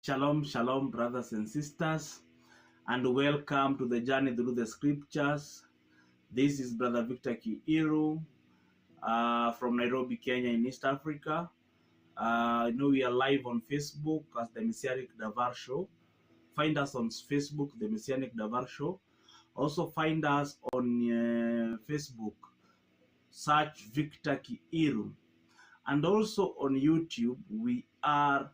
Shalom, shalom, brothers and sisters, and welcome to the journey through the scriptures. This is Brother Victor Kiiru from Nairobi, Kenya, in East Africa. I know we are live on Facebook as the Messianic Davar Show. Find us on Facebook, the Messianic Davar Show. Also find us on Facebook, search Victor Kiiru. And also on YouTube, we are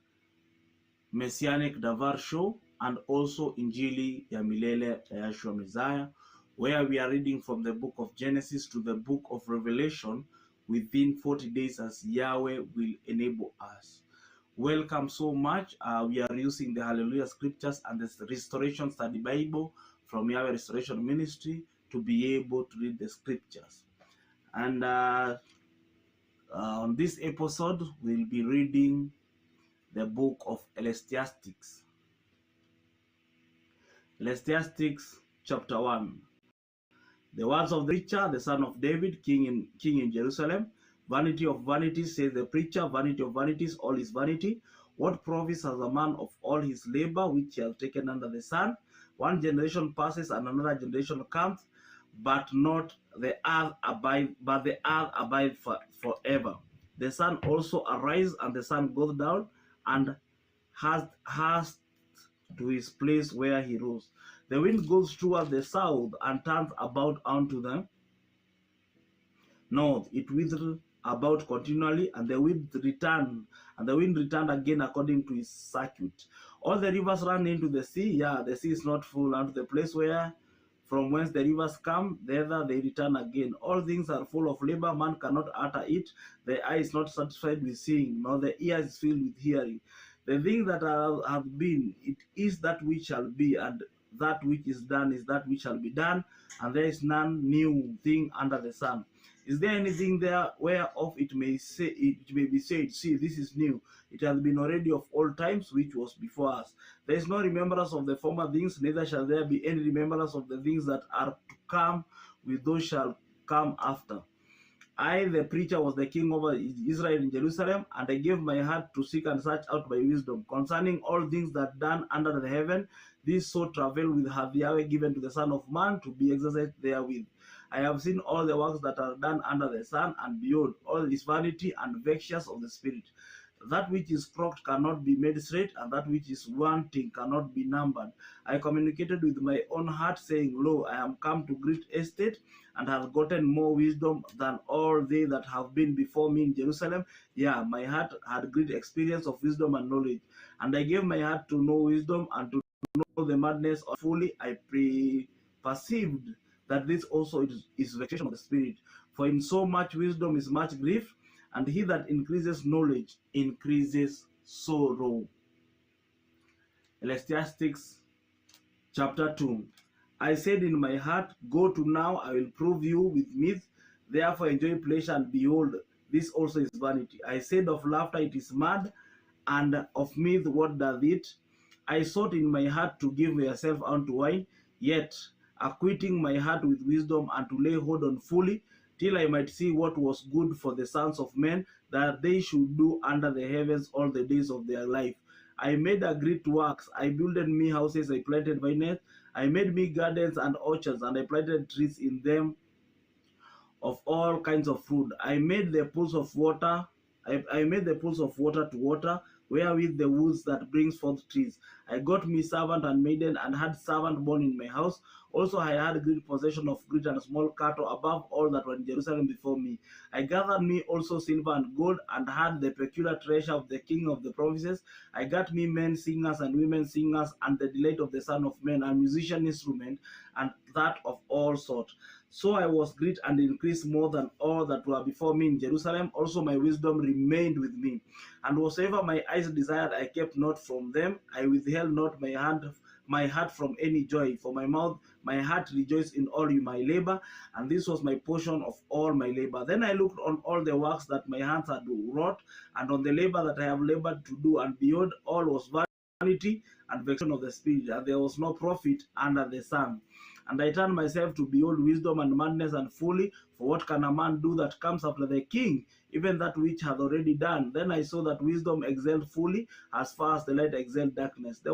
Messianic Davar Show, and also Injili ya Milele ya Yeshua Messiah, where we are reading from the book of Genesis to the book of Revelation within 40 days as Yahweh will enable us. Welcome so much. We are using the Hallelujah Scriptures and the Restoration Study Bible from Yahweh Restoration Ministry to be able to read the Scriptures. And on this episode, we'll be reading the book of Ecclesiastes. Ecclesiastes chapter 1. The words of the preacher, the son of David, king in Jerusalem. Vanity of vanities, says the preacher, vanity of vanities, all is vanity. What profit has a man of all his labor which he has taken under the sun? One generation passes and another generation comes, but the earth abides forever. The sun also arises and the sun goes down, and has to his place where he rose. The wind goes toward the south and turns about unto the north. It withers about continually, and the wind returned again according to his circuit. All the rivers run into the sea. The sea is not full unto the place where from whence the rivers come, thither they return again. All things are full of labor, man cannot utter it. The eye is not satisfied with seeing, nor the ear is filled with hearing. The things that have been, it is that which shall be, and that which is done is that which shall be done, and there is none new thing under the sun. Is there anything there whereof it may be said, see, this is new? It has been already of old times, which was before us. There is no remembrance of the former things, neither shall there be any remembrance of the things that are to come, with those shall come after. I, the preacher, was the king over Israel in Jerusalem, and I gave my heart to seek and search out by wisdom concerning all things that done under the heaven. This so travel with hath Yahweh given to the Son of Man to be exercised therewith. I have seen all the works that are done under the sun, and behold, all is vanity and vexation of the spirit. That which is crooked cannot be made straight, and that which is wanting cannot be numbered. I communicated with my own heart, saying, Lo, I am come to great estate, and have gotten more wisdom than all they that have been before me in Jerusalem. My heart had great experience of wisdom and knowledge. And I gave my heart to know wisdom, and to know the madness of fully. I perceived that this also is vexation of the spirit. For in so much wisdom is much grief, and he that increases knowledge increases sorrow. Ecclesiastes chapter 2. I said in my heart, go to now, I will prove you with mirth. Therefore enjoy pleasure, and behold, this also is vanity. I said of laughter, it is mad, and of mirth, what doth it? I sought in my heart to give myself unto wine, yet acquitting my heart with wisdom, and to lay hold on fully, till I might see what was good for the sons of men, that they should do under the heavens all the days of their life. I made a great works. I builded me houses, I planted vineyards, I made me gardens and orchards, and I planted trees in them of all kinds of fruit. I made the pools of water. I made the pools of water to water, wherewith the woods that brings forth trees. I got me servant and maiden, and had servant born in my house. Also I had great possession of great and small cattle, above all that were in Jerusalem before me. I gathered me also silver and gold, and had the peculiar treasure of the king of the provinces. I got me men singers and women singers, and the delight of the son of men, and musician instrument, and that of all sorts. So I was great and increased more than all that were before me in Jerusalem. Also my wisdom remained with me. And whatsoever my eyes desired, I kept not from them. I withheld not my heart from any joy. For my heart rejoiced in all my labor, and this was my portion of all my labor. Then I looked on all the works that my hands had wrought, and on the labor that I have labored to do, and behold, all was vanity and vexation of the spirit, and there was no profit under the sun. And I turned myself to behold wisdom and madness and folly. For what can a man do that comes after the king? even that which hath already done. Then I saw that wisdom excelled fully, as far as the light excelled darkness. The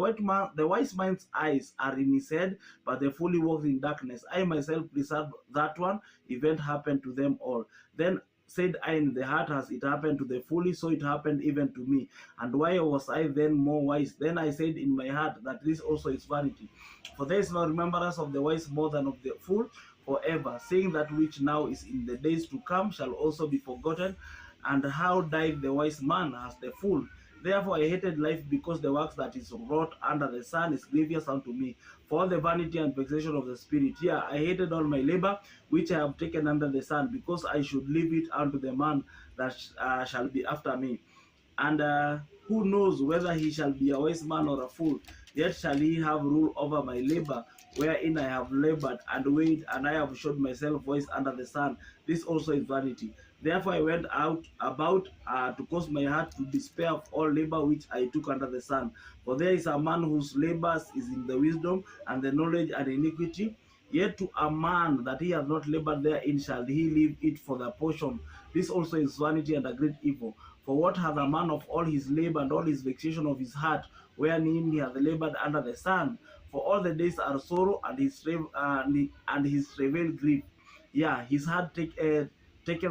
wise man's eyes are in his head, but the fool walks in darkness. I myself preserve that one event happened to them all. Then said I in the heart, as it happened to the foolish, so it happened even to me. And why was I then more wise? Then I said in my heart that this also is vanity. For there is no remembrance of the wise more than of the fool forever, saying that which now is in the days to come shall also be forgotten. And how died the wise man as the fool? Therefore I hated life, because the works that is wrought under the sun is grievous unto me. For all the vanity and vexation of the spirit, yeah, I hated all my labor which I have taken under the sun, because I should leave it unto the man that shall be after me. And who knows whether he shall be a wise man or a fool? Yet shall he have rule over my labor, wherein I have labored and weighed, and I have showed myself voice under the sun. This also is vanity. Therefore I went out about to cause my heart to despair of all labor which I took under the sun. For there is a man whose labors is in the wisdom and the knowledge and iniquity. Yet to a man that he has not labored therein shall he leave it for the portion. This also is vanity and a great evil. For what hath a man of all his labor and all his vexation of his heart, wherein he hath labored under the sun? For all the days are sorrow, and his travail grief. Yeah, his heart taketh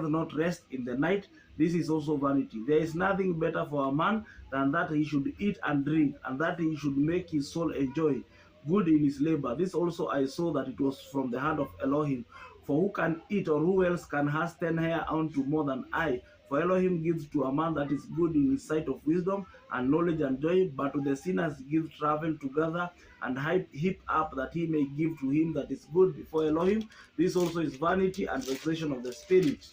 not rest in the night. This is also vanity. There is nothing better for a man than that he should eat and drink, and that he should make his soul enjoy good in his labor. This also I saw that it was from the hand of Elohim. For who can eat, or who else can hasten hair unto more than I? For Elohim gives to a man that is good in his sight of wisdom and knowledge and joy, but to the sinners gives travel together and heap up, that he may give to him that is good before Elohim. This also is vanity and vexation of the spirit.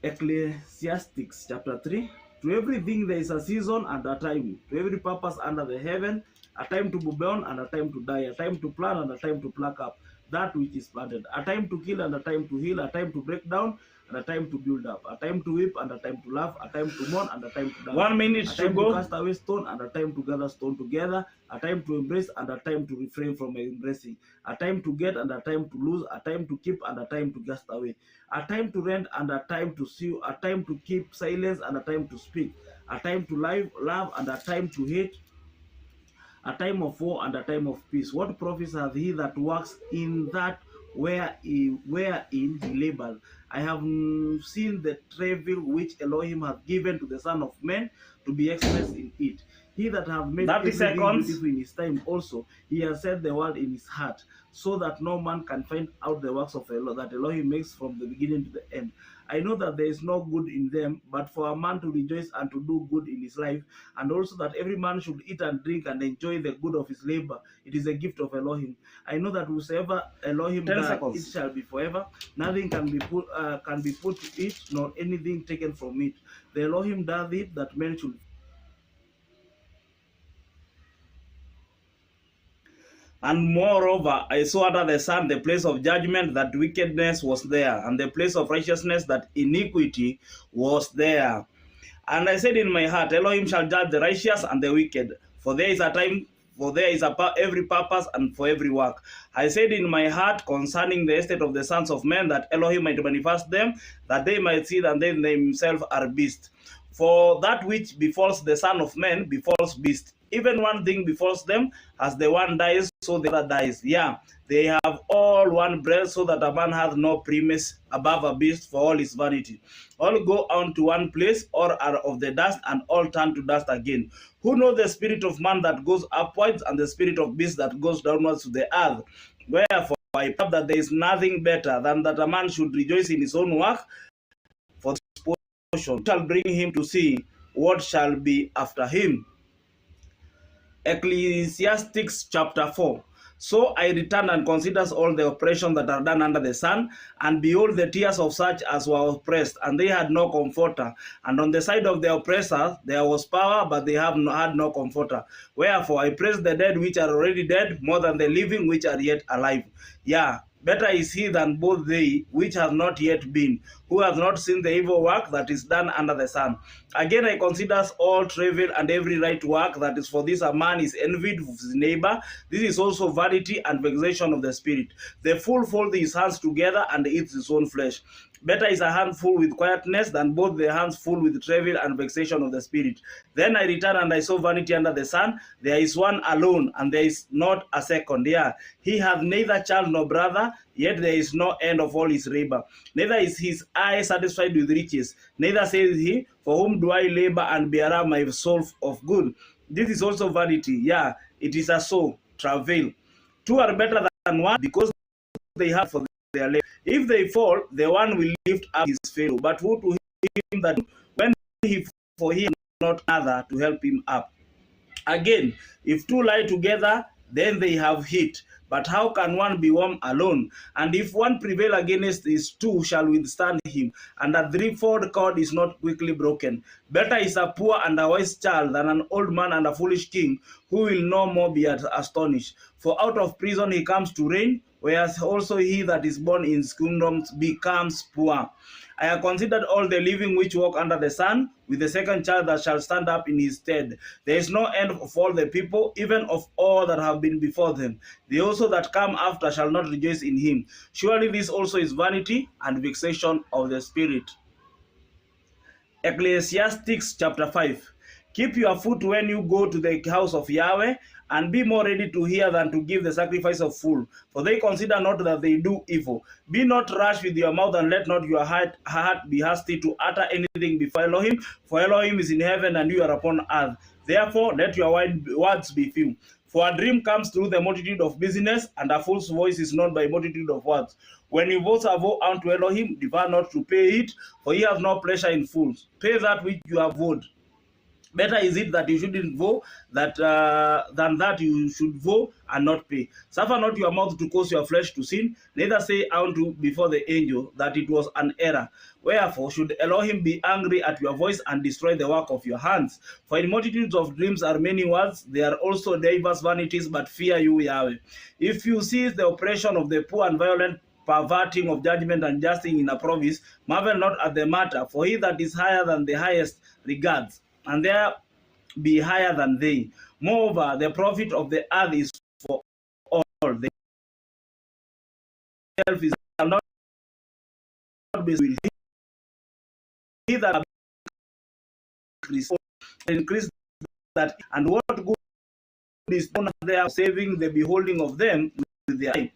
Ecclesiastes chapter 3. To everything there is a season and a time, to every purpose under the heaven, a time to be born and a time to die, a time to plant and a time to pluck up that which is planted, a time to kill and a time to heal, a time to break down and a time to build up, a time to weep and a time to laugh, a time to mourn and a time to dance. 1 minute to go. To cast away stone and a time to gather stone together, a time to embrace and a time to refrain from embracing, a time to get and a time to lose, a time to keep and a time to cast away, a time to rent and a time to sue, a time to keep silence and a time to speak, a time to love and a time to hate, a time of war and a time of peace. What profit hath he that works in that wherein he labored? I have seen the travail which Elohim hath given to the Son of Man to be expressed in it. He that hath made everything beautiful in his time also, he has set the world in his heart, so that no man can find out the works of Elohim, that Elohim makes from the beginning to the end. I know that there is no good in them, but for a man to rejoice and to do good in his life, and also that every man should eat and drink and enjoy the good of his labor, it is a gift of Elohim. I know that whosoever Elohim does, it shall be forever. Nothing can be put to it, nor anything taken from it. The Elohim doth it, that men should. And moreover, I saw under the sun the place of judgment, that wickedness was there, and the place of righteousness, that iniquity was there. And I said in my heart, Elohim shall judge the righteous and the wicked, for there is a time, for there is every purpose and for every work. I said in my heart concerning the estate of the sons of men, that Elohim might manifest them, that they might see that they themselves are beasts. For that which befalls the son of man befalls beast. Even one thing befalls them, as the one dies, so the other dies. Yeah, they have all one breath, so that a man hath no premise above a beast for all his vanity. All go on to one place, or are of the dust, and all turn to dust again. Who know the spirit of man that goes upwards, and the spirit of beast that goes downwards to the earth? Wherefore I prove that there is nothing better than that a man should rejoice in his own work, for this portion shall bring him to see what shall be after him. Ecclesiastes chapter 4. So I returned and considered all the oppression that are done under the sun, and behold, the tears of such as were oppressed, and they had no comforter. And on the side of the oppressors there was power, but they had no comforter. Wherefore I praise the dead which are already dead, more than the living which are yet alive. Yeah, better is he than both they which have not yet been, who have not seen the evil work that is done under the sun. Again I consider all travail and every right work, that is for this a man is envied of his neighbor. This is also vanity and vexation of the spirit. The fool folds his hands together and eats his own flesh. Better is a handful with quietness than both the hands full with travail and vexation of the spirit. Then I returned and I saw vanity under the sun. There is one alone, and there is not a second. Yeah, he hath neither child nor brother, yet there is no end of all his labor. Neither is his eye satisfied with riches. Neither says he, for whom do I labor and bear up my soul of good? This is also vanity. Yeah, it is a soul, travail. Two are better than one, because they have for their labor. If they fall, the one will lift up his fellow. But who to him that when he for him not other to help him up? Again, if two lie together, then they have heat. But how can one be warm alone? And if one prevail against these two shall withstand him, and a threefold cord is not quickly broken. Better is a poor and a wise child than an old man and a foolish king, who will no more be astonished. For out of prison he comes to reign, whereas also he that is born in kingdoms becomes poor. I have considered all the living which walk under the sun, with the second child that shall stand up in his stead. There is no end of all the people, even of all that have been before them. They also that come after shall not rejoice in him. Surely this also is vanity and vexation of the spirit. Ecclesiastes chapter 5. Keep your foot when you go to the house of Yahweh, and be more ready to hear than to give the sacrifice of fool, for they consider not that they do evil. Be not rash with your mouth, and let not your heart be hasty to utter anything before Elohim, for Elohim is in heaven and you are upon earth. Therefore let your words be few. For a dream comes through the multitude of business, and a fool's voice is known by multitude of words. When you vote a vow unto Elohim, defer not to pay it, for he has no pleasure in fools. Pay that which you have vowed. Better is it that you shouldn't vow than that you should vow and not pay. Suffer not your mouth to cause your flesh to sin, neither say unto before the angel that it was an error. Wherefore should Elohim be angry at your voice and destroy the work of your hands? For in multitudes of dreams are many words, there are also diverse vanities, but fear you, Yahweh. If you cease the oppression of the poor and violent, perverting of judgment and justice in a province, marvel not at the matter, for he that is higher than the highest regards, and there be higher than they. Moreover, the profit of the earth is for all. The self is not be will he that increase that, and what good is done there, saving the beholding of them with their eye.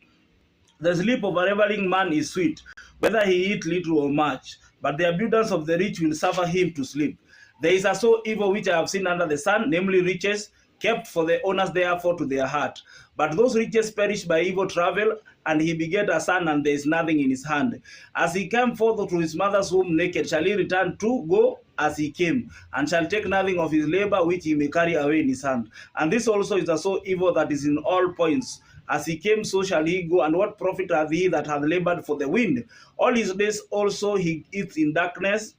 The sleep of a reveling man is sweet, whether he eat little or much, but the abundance of the rich will suffer him to sleep. There is a so evil which I have seen under the sun, namely riches, kept for the owners therefore to their heart. But those riches perish by evil travel, and he begat a son, and there is nothing in his hand. As he came forth to his mother's womb naked, shall he return to go as he came, and shall take nothing of his labor which he may carry away in his hand. And this also is a so evil that is in all points. As he came, so shall he go, and what profit hath he that hath labored for the wind? All his days also he eats in darkness,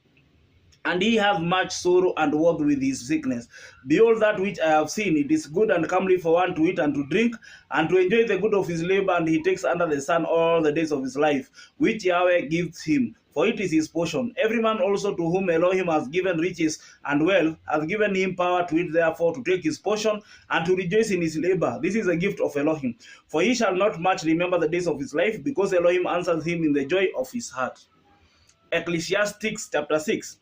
and he hath much sorrow and worked with his sickness. Behold, that which I have seen, it is good and comely for one to eat and to drink, and to enjoy the good of his labor, and he takes under the sun all the days of his life, which Yahweh gives him, for it is his portion. Every man also to whom Elohim has given riches and wealth, hath given him power to eat, therefore to take his portion, and to rejoice in his labor. This is a gift of Elohim. For he shall not much remember the days of his life, because Elohim answers him in the joy of his heart. Ecclesiastes chapter 6.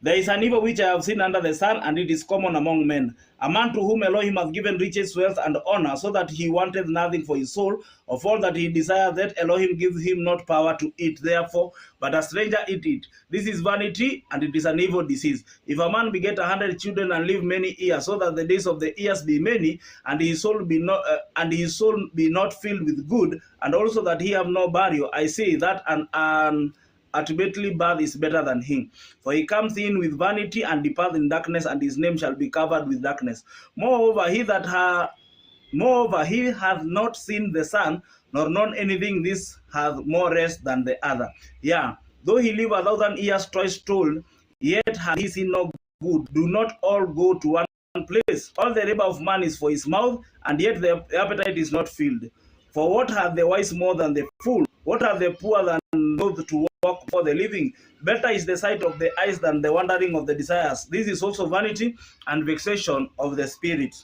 There is an evil which I have seen under the sun, and it is common among men. A man to whom Elohim hath given riches, wealth, and honor, so that he wanteth nothing for his soul. Of all that he desireth, that Elohim gives him not power to eat, therefore, but a stranger eat it. This is vanity, and it is an evil disease. If a man beget 100 children and live many years, so that the days of the years be many, and his soul be not filled with good, and also that he have no burial, I say that an ultimately birth is better than him. For he comes in with vanity and departs in darkness, and his name shall be covered with darkness. Moreover, he hath not seen the sun, nor known anything, this hath more rest than the other. Yeah, though he live 1,000 years twice told, yet hath he seen no good. Do not all go to one place. All the labor of man is for his mouth, and yet the appetite is not filled. For what hath the wise more than the fool? What are the poor than those to walk for the living? Better is the sight of the eyes than the wandering of the desires. This is also vanity and vexation of the spirit.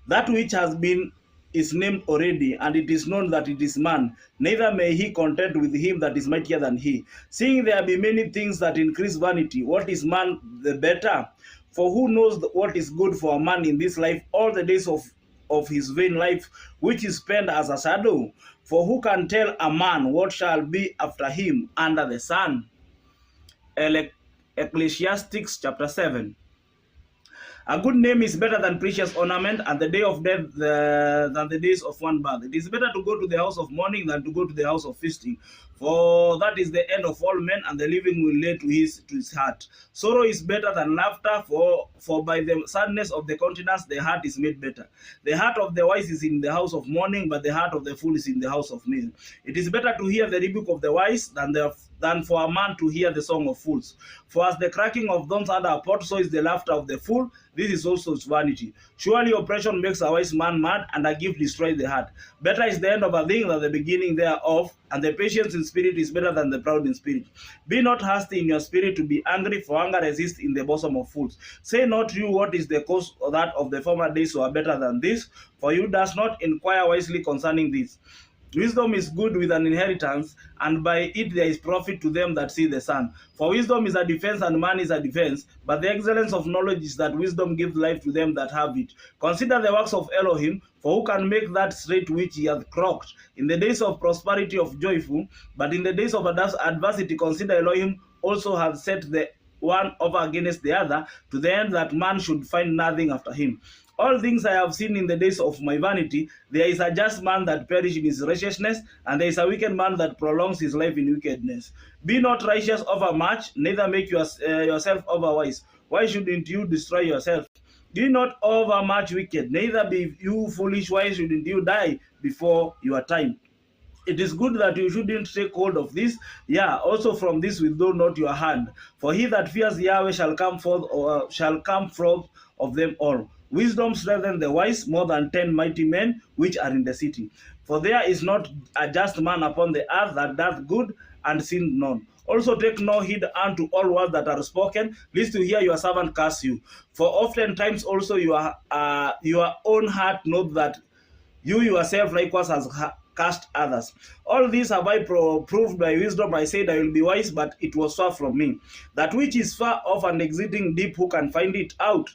That which has been is named already, and it is known that it is man, neither may he contend with him that is mightier than he. Seeing there be many things that increase vanity, what is man the better? For who knows what is good for a man in this life, all the days of his vain life, which is spent as a shadow? For who can tell a man what shall be after him under the sun? Ecclesiastes chapter 7. A good name is better than precious ornament, and the day of death than the days of one birth. It is better to go to the house of mourning than to go to the house of feasting, for that is the end of all men, and the living will lay to his heart. Sorrow is better than laughter, for by the sadness of the countenance the heart is made better. The heart of the wise is in the house of mourning, but the heart of the fool is in the house of mirth. It is better to hear the rebuke of the wise than for a man to hear the song of fools. For as the cracking of thorns under a pot, so is the laughter of the fool. This is also vanity. Surely oppression makes a wise man mad, and a gift destroys the heart. Better is the end of a thing than the beginning thereof, and the patience in spirit is better than the proud in spirit. Be not hasty in your spirit to be angry, for anger exists in the bosom of fools. Say not you what is the cause of that of the former days were better than this, for you does not inquire wisely concerning this. Wisdom is good with an inheritance, and by it there is profit to them that see the sun. For wisdom is a defense, and man is a defense, but the excellence of knowledge is that wisdom gives life to them that have it. Consider the works of Elohim, for who can make that straight which he hath crooked? In the days of prosperity of joyful, but in the days of adversity consider Elohim also hath set the one over against the other, to the end that man should find nothing after him. All things I have seen in the days of my vanity. There is a just man that perishes in his righteousness, and there is a wicked man that prolongs his life in wickedness. Be not righteous overmuch, neither make yourself overwise. Why shouldn't you destroy yourself? Be not overmuch wicked, neither be you foolish. Why shouldn't you die before your time? It is good that you shouldn't take hold of this. Yeah, also from this withdraw not your hand. For he that fears Yahweh shall come forth of them all. Wisdom strengthens the wise more than 10 mighty men which are in the city. For there is not a just man upon the earth that doth good and sin none. Also take no heed unto all words that are spoken, lest you hear your servant curse you. For oftentimes also your own heart knoweth that you yourself likewise has cast others. All these have I proved by wisdom. I said I will be wise, but it was far from me. That which is far off and exceeding deep, who can find it out?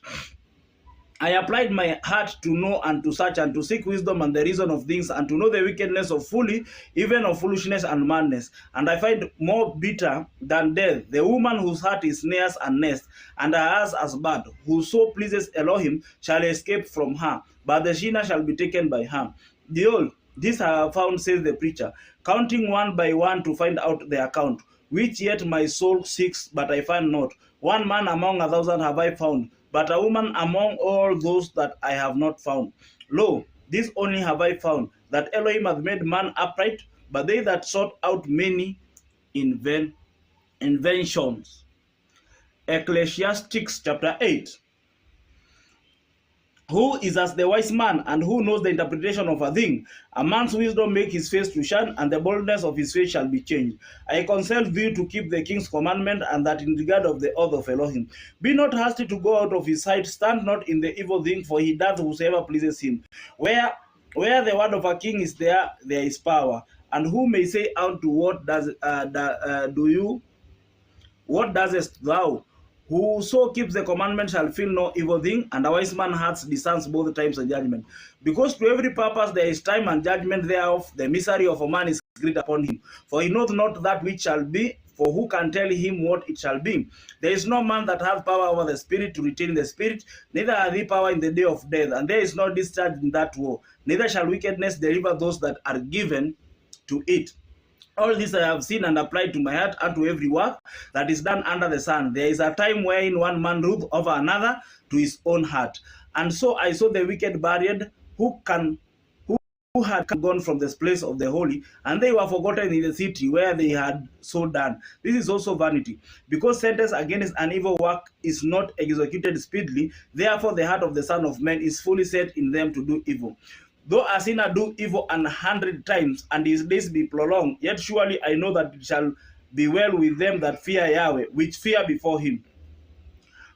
I applied my heart to know and to search and to seek wisdom and the reason of things, and to know the wickedness of folly, even of foolishness and madness. And I find more bitter than death the woman whose heart is snares and nest, and her eyes as bad. Whoso pleases Elohim shall escape from her, but the sinner shall be taken by her. Behold, this I have found, says the preacher, counting one by one to find out the account, which yet my soul seeks, but I find not. One man among 1,000 have I found, but a woman among all those that I have not found. Lo, this only have I found, that Elohim hath made man upright, but they that sought out many inventions. Ecclesiastes chapter 8. Who is as the wise man, and who knows the interpretation of a thing? A man's wisdom make his face to shine, and the boldness of his face shall be changed. I counsel thee to keep the king's commandment, and that in regard of the oath of Elohim. Be not hasty to go out of his sight, stand not in the evil thing, for he doth whosoever pleases him. Where the word of a king is, there is power. And who may say unto what doest thou? Whoso keeps the commandment shall feel no evil thing, and a wise man heart discerns both times and judgment. Because to every purpose there is time and judgment thereof, the misery of a man is great upon him. For he knoweth not that which shall be, for who can tell him what it shall be? There is no man that hath power over the spirit to retain the spirit, neither hath he power in the day of death, and there is no discharge in that war. Neither shall wickedness deliver those that are given to it. All this I have seen and applied to my heart unto every work that is done under the sun. There is a time wherein one man ruleth over another to his own heart. And so I saw the wicked buried, who had gone from this place of the holy, and they were forgotten in the city where they had so done. This is also vanity. Because sentence against an evil work is not executed speedily, therefore the heart of the Son of Man is fully set in them to do evil. Though a sinner do evil 100 times, and his days be prolonged, yet surely I know that it shall be well with them that fear Yahweh, which fear before him.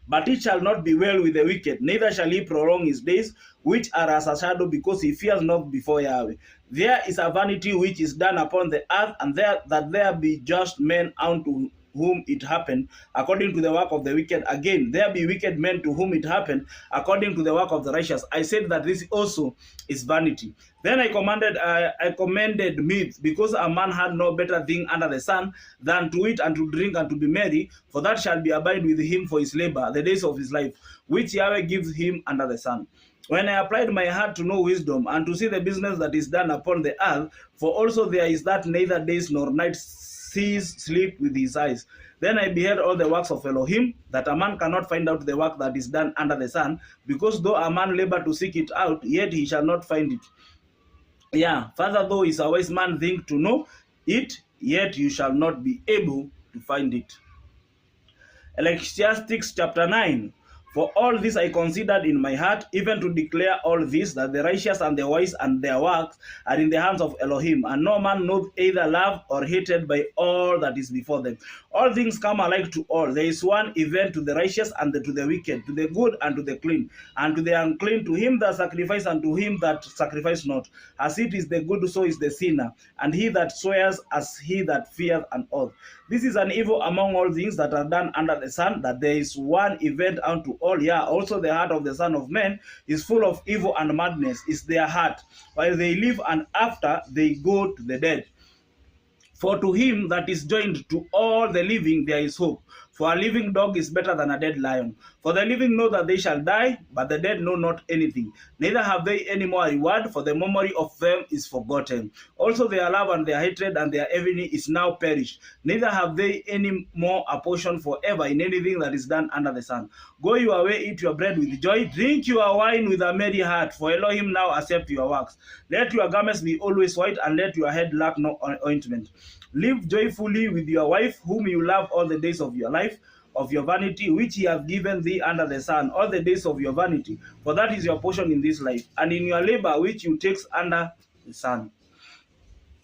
But it shall not be well with the wicked, neither shall he prolong his days, which are as a shadow, because he fears not before Yahweh. There is a vanity which is done upon the earth, and there be just men unto whom it happened according to the work of the wicked. Again, there be wicked men to whom it happened according to the work of the righteous. I said that this also is vanity. Then I commended meat, because a man had no better thing under the sun than to eat and to drink and to be merry, for that shall be abide with him for his labor, the days of his life, which Yahweh gives him under the sun. When I applied my heart to know wisdom, and to see the business that is done upon the earth, for also there is that neither days nor nights sees sleep with his eyes. Then I beheld all the works of Elohim, that a man cannot find out the work that is done under the sun, because though a man labor to seek it out, yet he shall not find it. Yeah, further though is a wise man think to know it, yet you shall not be able to find it. Ecclesiastes chapter 9. For all this I considered in my heart, even to declare all this, that the righteous and the wise and their works are in the hands of Elohim, and no man knoweth either love or hated by all that is before them. All things come alike to all. There is one event to the righteous and to the wicked, to the good and to the clean, and to the unclean, to him that sacrifices and to him that sacrifices not. As it is the good, so is the sinner, and he that swears as he that feareth an oath. This is an evil among all things that are done under the sun, that there is one event unto all. Yeah, also the heart of the Son of Man is full of evil, and madness is their heart, while they live, and after they go to the dead. For to him that is joined to all the living there is hope. For a living dog is better than a dead lion. For the living know that they shall die, but the dead know not anything. Neither have they any more reward, for the memory of them is forgotten. Also their love and their hatred and their envy is now perished. Neither have they any more a portion forever in anything that is done under the sun. Go your way, eat your bread with joy, drink your wine with a merry heart, for Elohim now accept your works. Let your garments be always white, and let your head lack no ointment. Live joyfully with your wife, whom you love all the days of your life, of your vanity, which he hath given thee under the sun, all the days of your vanity, for that is your portion in this life, and in your labor which you takes under the sun.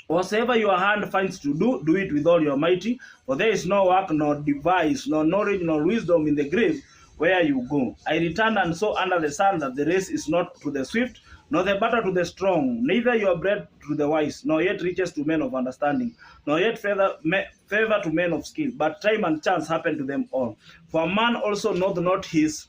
Whatsoever your hand finds to do, do it with all your mighty, for there is no work, nor device, nor knowledge, nor wisdom in the grave where you go. I returned and saw under the sun that the race is not to the swift, nor the battle to the strong, neither your bread to the wise, nor yet riches to men of understanding, nor yet favor to men of skill, but time and chance happen to them all. For a man also knoweth not his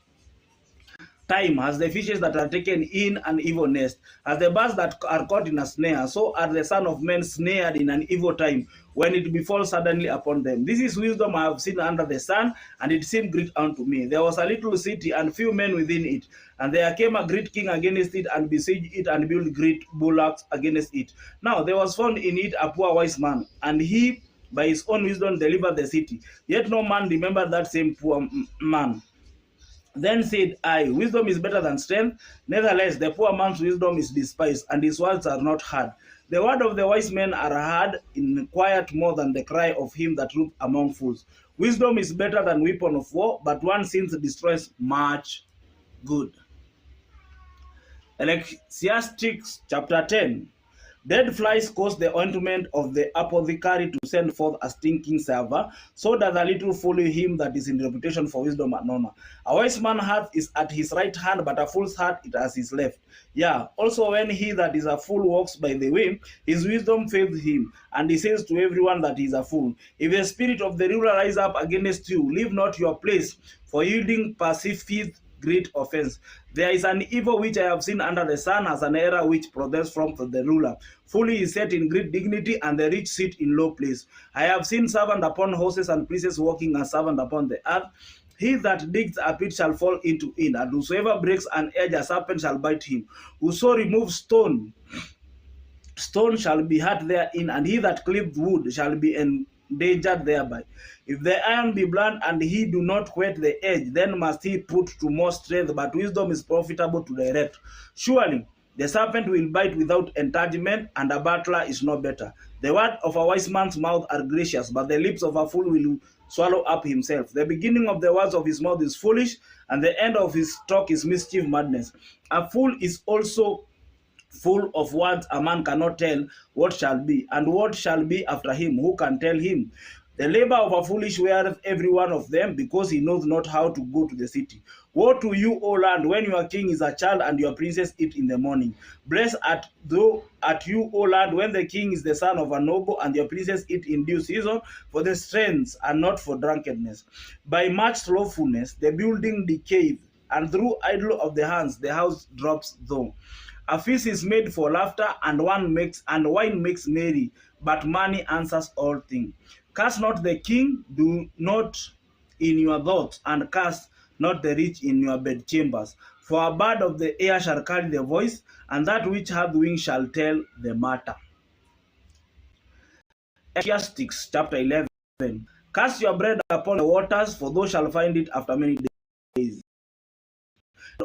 time, as the fishes that are taken in an evil nest, as the birds that are caught in a snare, so are the Son of Men snared in an evil time, when it befalls suddenly upon them. This is wisdom I have seen under the sun, and it seemed great unto me. There was a little city, and few men within it, and there came a great king against it, and besieged it, and built great bulwarks against it. Now there was found in it a poor wise man, and he by his own wisdom delivered the city. Yet no man remembered that same poor man. Then said I, wisdom is better than strength. Nevertheless, the poor man's wisdom is despised, and his words are not heard. The word of the wise men are heard in quiet more than the cry of him that looked among fools. Wisdom is better than weapon of war, but one sin destroys much good. Ecclesiastes chapter 10. Dead flies cause the ointment of the apothecary to send forth a stinking savour, so does a little follow him that is in reputation for wisdom and honor. A wise man's heart is at his right hand, but a fool's heart it at his left. Yeah, also when he that is a fool walks by the way, his wisdom fails him, and he says to everyone that he is a fool. If the spirit of the ruler rise up against you, leave not your place, for yielding perceiveth great offense. There is an evil which I have seen under the sun, as an error which proceeds from the ruler. Fully is set in great dignity, and the rich sit in low place. I have seen servant upon horses, and princes walking as servant upon the earth. He that digs a pit shall fall into it, and whosoever breaks an edge, a serpent shall bite him. Whoso removes stone shall be hurt therein, and he that cleaveth wood shall be endangered thereby. If the iron be blunt and he do not whet the edge, then must he put to more strength, but wisdom is profitable to direct. Surely the serpent will bite without encouragement, and a battler is no better. The word of a wise man's mouth are gracious, but the lips of a fool will swallow up himself. The beginning of the words of his mouth is foolish, and the end of his talk is mischief, madness. A fool is also full of words. A man cannot tell what shall be, and what shall be after him, who can tell him? The labor of a foolish weareth every one of them, because he knows not how to go to the city. Woe to you, O land, when your king is a child and your princess eat in the morning. Blessed at you, O land, when the king is the son of a noble and your princess eat in due season, for the strengths are not for drunkenness. By much slothfulness the building decayeth, and through idle of the hands the house drops down. A feast is made for laughter, and wine makes merry, but money answers all things. Curse not the king, do not in your thoughts, and curse not the rich in your bedchambers. For a bird of the air shall carry the voice, and that which hath wings shall tell the matter. Ecclesiastes chapter 11. Cast your bread upon the waters, for thou shalt find it after many days.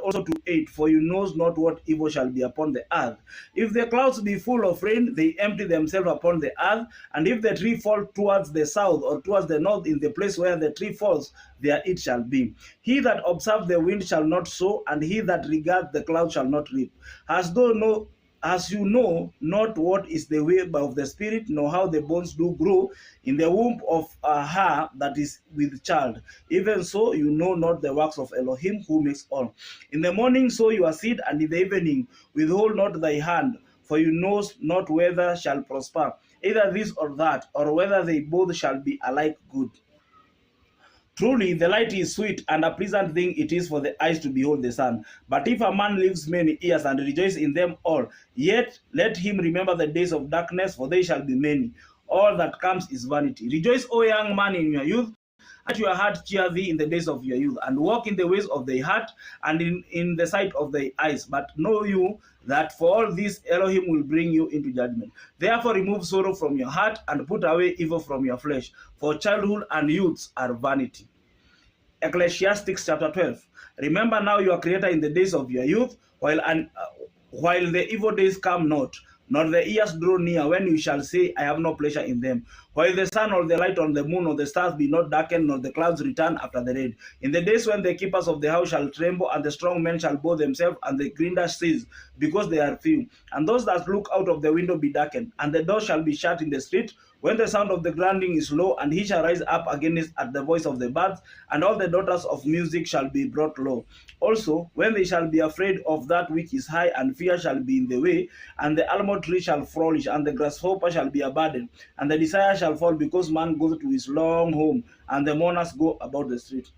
Also to 8, for you knows not what evil shall be upon the earth. If the clouds be full of rain, they empty themselves upon the earth. And if the tree fall towards the south or towards the north, in the place where the tree falls, there it shall be. He that observes the wind shall not sow, and he that regards the cloud shall not reap. As you know not what is the way of the spirit, nor how the bones do grow in the womb of her that is with child, even so you know not the works of Elohim who makes all. In the morning sow your seed, and in the evening withhold not thy hand, for you know not whether shall prosper, either this or that, or whether they both shall be alike good. Truly, the light is sweet, and a pleasant thing it is for the eyes to behold the sun. But if a man lives many years and rejoice in them all, yet let him remember the days of darkness, for they shall be many. All that comes is vanity. Rejoice, O young man, in your youth. Let your heart cheer thee in the days of your youth, and walk in the ways of thy heart, and in the sight of thy eyes. But know you that for all this Elohim will bring you into judgment. Therefore remove sorrow from your heart, and put away evil from your flesh, for childhood and youths are vanity. Ecclesiastes chapter 12. Remember now your Creator in the days of your youth, while the evil days come not, nor the years draw near, when you shall say, I have no pleasure in them. While the sun or the light on the moon or the stars be not darkened, nor the clouds return after the rain. In the days when the keepers of the house shall tremble, and the strong men shall bow themselves, and the grinders cease, because they are few. And those that look out of the window be darkened, and the door shall be shut in the street, when the sound of the grinding is low, and he shall rise up against at the voice of the birds, and all the daughters of music shall be brought low. Also, when they shall be afraid of that which is high, and fear shall be in the way, and the almond tree shall flourish, and the grasshopper shall be a burden, and the desire shall fall, because man goes to his long home, and the mourners go about the street.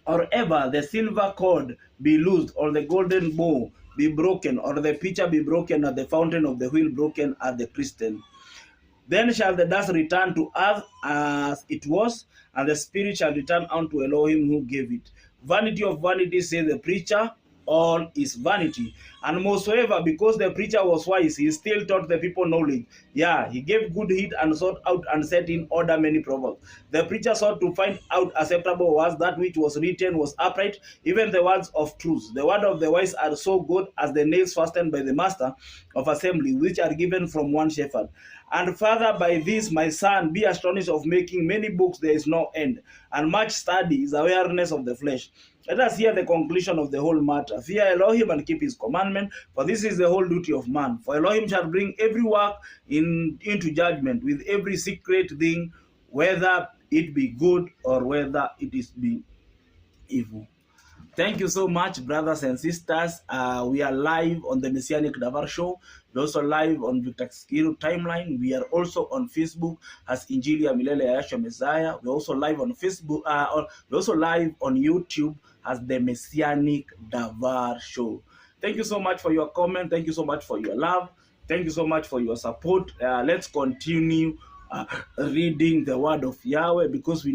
Or ever the silver cord be loosed, or the golden bow be broken, or the pitcher be broken, or the fountain of the wheel broken at the crystal. Then shall the dust return to earth as it was, and the spirit shall return unto Elohim who gave it. Vanity of vanity, says the preacher, all is vanity. And moreover, because the preacher was wise, he still taught the people knowledge. Yeah, he gave good heed and sought out and set in order many proverbs. The preacher sought to find out acceptable was that which was written was upright, even the words of truth. The word of the wise are so good as the nails fastened by the master of assembly, which are given from one shepherd. And further by this, my son, be astonished of making many books there is no end, and much study is awareness of the flesh. Let us hear the conclusion of the whole matter. Fear Elohim and keep his commandment, for this is the whole duty of man. For Elohim shall bring every work into judgment with every secret thing, whether it be good or whether it is be evil. Thank you so much, brothers and sisters. We are live on the Messianic Davar Show. We're also live on Victor Skiru Timeline. We are also on Facebook as Injili Milele Ayasha Messiah. We're also live on Facebook. We're also live on YouTube as the Messianic Davar Show. Thank you so much for your comment. Thank you so much for your love. Thank you so much for your support. Let's continue reading the word of Yahweh, because we